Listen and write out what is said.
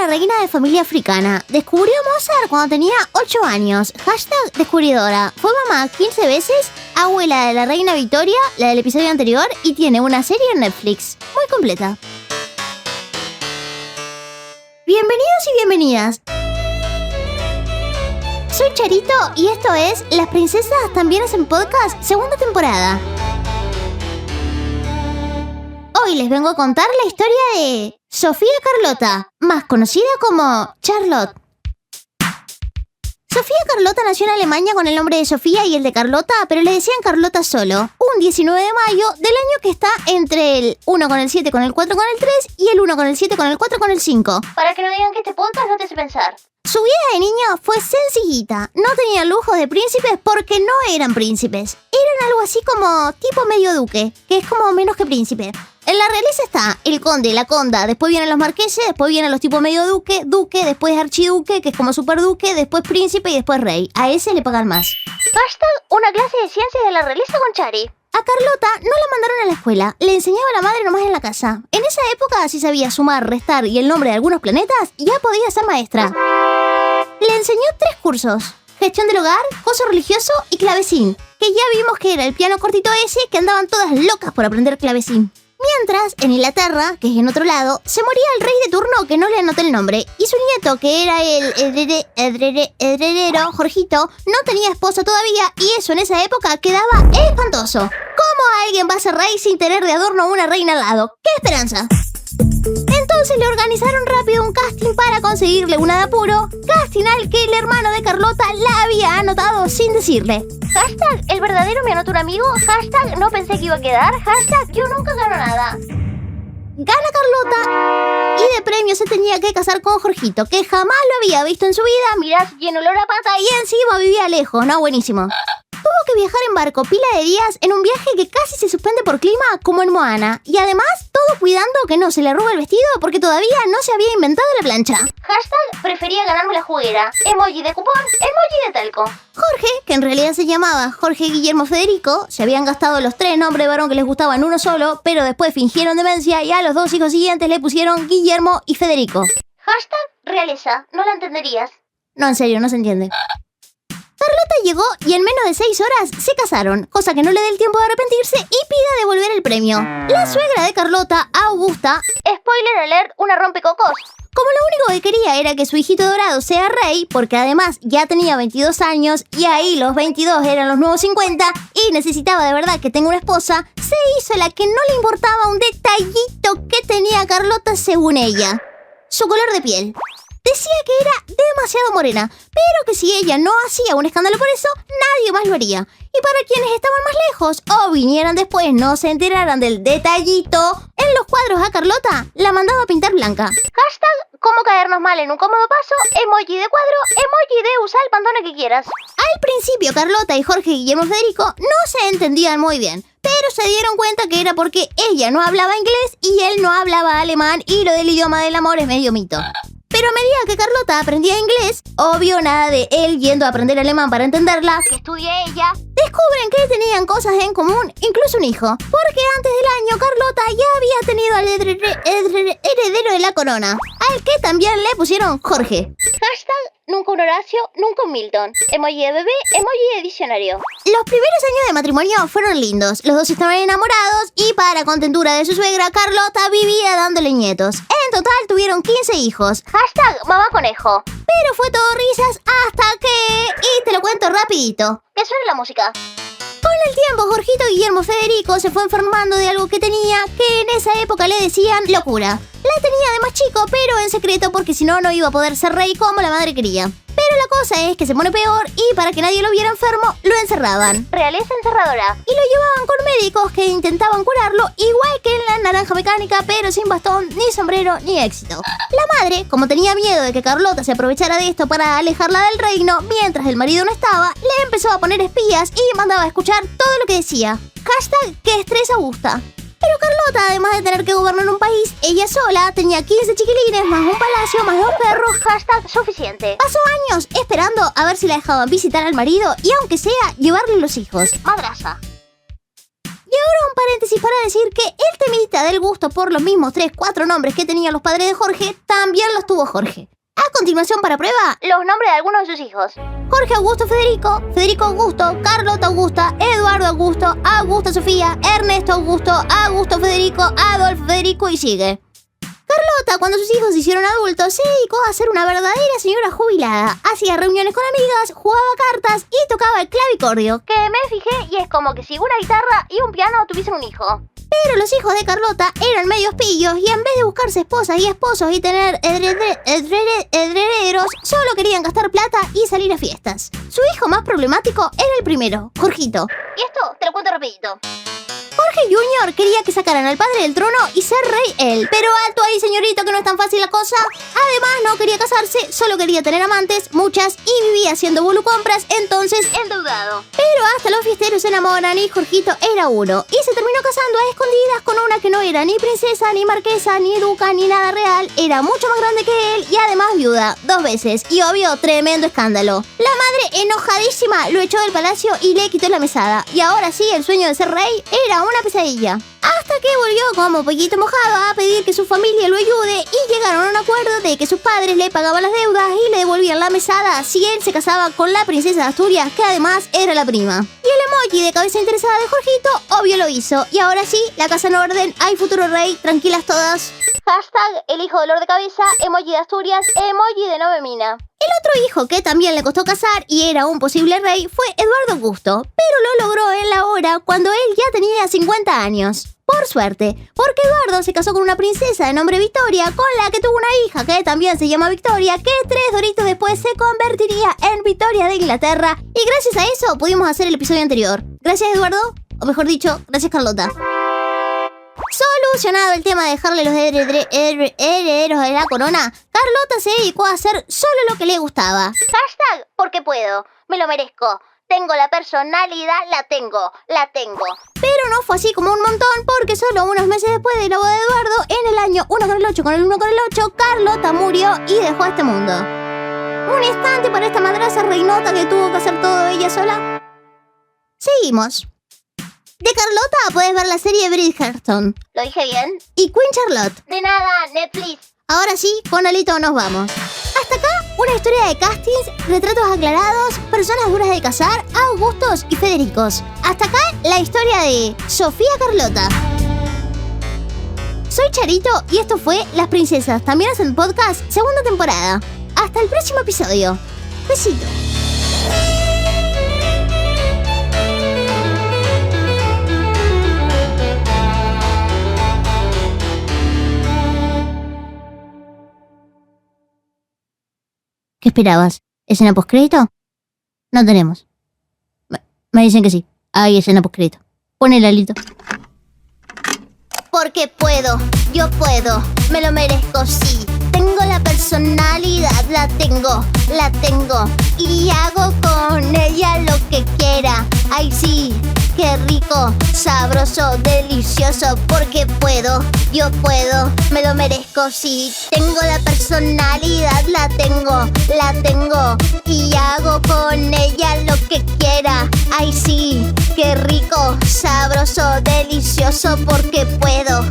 la reina de familia africana. Descubrió Mozart cuando tenía 8 años. Hashtag descubridora. Fue mamá 15 veces, abuela de la reina Victoria, la del episodio anterior, y tiene una serie en Netflix. Muy completa. Bienvenidos y bienvenidas. Soy Charito y esto es Las princesas también hacen podcast, segunda temporada. Hoy les vengo a contar la historia de Sofía Carlota, más conocida como Charlotte. Sofía Carlota nació en Alemania con el nombre de Sofía y el de Carlota, pero le decían Carlota solo. Un 19 de mayo del año que está entre el 1 con el 7 con el 4 con el 3 y el 1 con el 7 con el 4 con el 5. Para que no digan que este podcast no te hace pensar. Su vida de niña fue sencillita. No tenían lujos de príncipes porque no eran príncipes. Eran algo así como tipo medio duque, que es como menos que príncipe. En la realeza está el conde, la conda, después vienen los marqueses, después vienen los tipos medio duque, duque, después archiduque, que es como superduque, después príncipe y después rey. A ese le pagan más. Hashtag una clase de ciencias de la realeza con Chari. A Carlota no la mandaron a la escuela, le enseñaba a la madre nomás en la casa. En esa época, si sabía sumar, restar y el nombre de algunos planetas, ya podía ser maestra. Le enseñó 3 cursos: gestión del hogar, gozo religioso y clavecín, que ya vimos que era el piano cortito ese que andaban todas locas por aprender clavecín. Mientras, en Inglaterra, que es en otro lado, se moría el rey de turno que no le anoté el nombre, y su nieto, que era el heredero, Jorgito, no tenía esposa todavía, y eso en esa época quedaba espantoso. ¿Cómo alguien va a ser rey sin tener de adorno una reina al lado? ¡Qué esperanza! Entonces le organizaron rápido un casting para conseguirle una de apuro, casting al que el hermano de Carlota la había anotado sin decirle. Hashtag el verdadero me anotó un amigo, hashtag no pensé que iba a quedar, hashtag yo nunca gano nada. Gana Carlota y de premio se tenía que casar con Jorgito, que jamás lo había visto en su vida, mirá, lleno olor a pata y encima vivía lejos, ¿no? Buenísimo. Tuvo que viajar en barco pila de días en un viaje que casi se suspende por clima como en Moana. Y además, todo cuidando que no se le arrugue el vestido porque todavía no se había inventado la plancha. Hashtag prefería ganarme la juguera. Emoji de cupón, emoji de talco. Jorge, que en realidad se llamaba Jorge Guillermo Federico, se habían gastado los 3 nombres de varón que les gustaban uno solo, pero después fingieron demencia y a los 2 hijos siguientes le pusieron Guillermo y Federico. Hashtag realeza, no la entenderías. No, en serio, no se entiende. Carlota llegó y en menos de 6 horas se casaron, cosa que no le dé el tiempo de arrepentirse y pida devolver el premio. La suegra de Carlota, Augusta, spoiler alert, una rompecocos. Como lo único que quería era que su hijito dorado sea rey, porque además ya tenía 22 años y ahí los 22 eran los nuevos 50 y necesitaba de verdad que tenga una esposa, se hizo la que no le importaba un detallito que tenía Carlota según ella: su color de piel. Decía que era demasiado morena, pero que si ella no hacía un escándalo por eso, nadie más lo haría. Y para quienes estaban más lejos o vinieran después no se enteraran del detallito, en los cuadros a Carlota la mandaba a pintar blanca. Hashtag cómo caernos mal en un cómodo paso, emoji de cuadro, emoji de usar el pantone que quieras. Al principio Carlota y Jorge Guillermo Federico no se entendían muy bien, pero se dieron cuenta que era porque ella no hablaba inglés y él no hablaba alemán y lo del idioma del amor es medio mito. Pero a medida que Carlota aprendía inglés, obvio nada de él yendo a aprender alemán para entenderla, que estudie ella, descubren que tenían cosas en común, incluso un hijo. Porque antes del año Carlota ya había tenido al heredero de la corona, al que también le pusieron Jorge. Hashtag nunca un Horacio, nunca un Milton. Emoji de bebé, emoji de diccionario. Los primeros años de matrimonio fueron lindos. Los dos estaban enamorados y para contentura de su suegra, Carlota vivía dándole nietos. En total tuvieron 15 hijos. Hashtag mamá conejo. Pero fue todo risas hasta que... Y te lo cuento rapidito. Que suene la música. Con el tiempo, Jorgito Guillermo Federico se fue enfermando de algo que tenía, que en esa época le decían locura. La tenía de más chico, pero en secreto porque si no, no iba a poder ser rey como la madre quería. Pero la cosa es que se pone peor y para que nadie lo viera enfermo, lo encerraban. Realeza encerradora. Y lo llevaban con médicos que intentaban curarlo, igual que en La Naranja Mecánica, pero sin bastón, ni sombrero, ni éxito. La madre, como tenía miedo de que Carlota se aprovechara de esto para alejarla del reino mientras el marido no estaba, le empezó a poner espías y mandaba a escuchar todo lo que decía. Hashtag que estrés Augusta. Pero Carlota, además de tener que gobernar un país, ella sola tenía 15 chiquilines, más un palacio, más 2 perros, hashtag suficiente. Pasó años esperando a ver si la dejaban visitar al marido y aunque sea, llevarle los hijos. Madraza. Y ahora un paréntesis para decir que el temita del gusto por los mismos 3-4 nombres que tenían los padres de Jorge también los tuvo Jorge. A continuación, para prueba, los nombres de algunos de sus hijos. Jorge Augusto Federico, Federico Augusto, Carlota Augusta, Eduardo Augusto, Augusta Sofía, Ernesto Augusto, Augusto Federico, Adolfo Federico y sigue. Carlota, cuando sus hijos se hicieron adultos, se dedicó a ser una verdadera señora jubilada. Hacía reuniones con amigas, jugaba cartas y tocaba el clavicordio, que me fijé y es como que si una guitarra y un piano tuviesen un hijo. Pero los hijos de Carlota eran medios pillos y en vez de buscarse esposas y esposos y tener herederos, solo querían gastar plata y salir a fiestas. Su hijo más problemático era el primero, Jorgito. Y esto te lo cuento rapidito. Jorge Jr. quería que sacaran al padre del trono y ser rey él. Pero alto ahí, señorito, que no es tan fácil la cosa. Además, no quería casarse, solo quería tener amantes, muchas, y vivía haciendo volucompras, entonces endeudado. Pero hasta los fiesteros se enamoran y Jorgito era uno. Y se terminó casando a escondidas con una que no era ni princesa, ni marquesa, ni duca, ni nada real. Era mucho más grande que él y además viuda, 2 veces. Y obvio, tremendo escándalo. La madre, enojadísima, lo echó del palacio y le quitó la mesada. Y ahora sí, el sueño de ser rey era una pesadilla. Hasta que volvió como pollito mojado a pedir que su familia lo ayude y llegaron a un acuerdo de que sus padres le pagaban las deudas y le devolvían la mesada si él se casaba con la princesa de Asturias, que además era la prima. Y el emoji de cabeza interesada de Jorgito obvio lo hizo. Y ahora sí, la casa en orden, hay futuro rey, tranquilas todas. Hashtag el hijo dolor de cabeza, emoji de Asturias, emoji de Novemina. El otro hijo que también le costó casar y era un posible rey fue Eduardo Augusto, pero lo logró en la hora cuando él ya tenía 50 años. Por suerte, porque Eduardo se casó con una princesa de nombre Victoria, con la que tuvo una hija que también se llama Victoria, que 3 doritos después se convertiría en Victoria de Inglaterra. Y gracias a eso pudimos hacer el episodio anterior. Gracias, Eduardo, o mejor dicho, gracias, Carlota. Solucionado el tema de dejarle los herederos de la corona, Carlota se dedicó a hacer solo lo que le gustaba. Hashtag porque puedo, me lo merezco. Tengo la personalidad, la tengo. Pero no fue así como un montón, porque solo unos meses después de la boda de Eduardo, en el año 1 con el 8 con el 1 con el 8, Carlota murió y dejó este mundo. Un instante para esta madraza reinota que tuvo que hacer todo ella sola. Seguimos. De Carlota puedes ver la serie Bridgerton. ¿Lo dije bien? Y Queen Charlotte. De nada, Netflix. Ahora sí, con Alito nos vamos. Hasta acá, una historia de castings, retratos aclarados, personas duras de casar, Augustos y Federicos. Hasta acá, la historia de Sofía Carlota. Soy Charito y esto fue Las Princesas También Hacen Podcast, 2ª temporada. Hasta el próximo episodio. Besito. ¿Qué esperabas? ¿Escena postcrédito? No tenemos. Me dicen que sí. Hay escena postcrédito. Ponele, Alito. Porque puedo, yo puedo, me lo merezco, sí. Tengo la personalidad, la tengo. Y hago con ella lo que quiera. Ay sí, qué rico, sabroso, delicioso. Porque puedo, yo puedo, me lo merezco, sí. Tengo la personalidad, la tengo. Y hago con ella lo que quiera. Ay sí, qué rico, sabroso, delicioso. Porque puedo.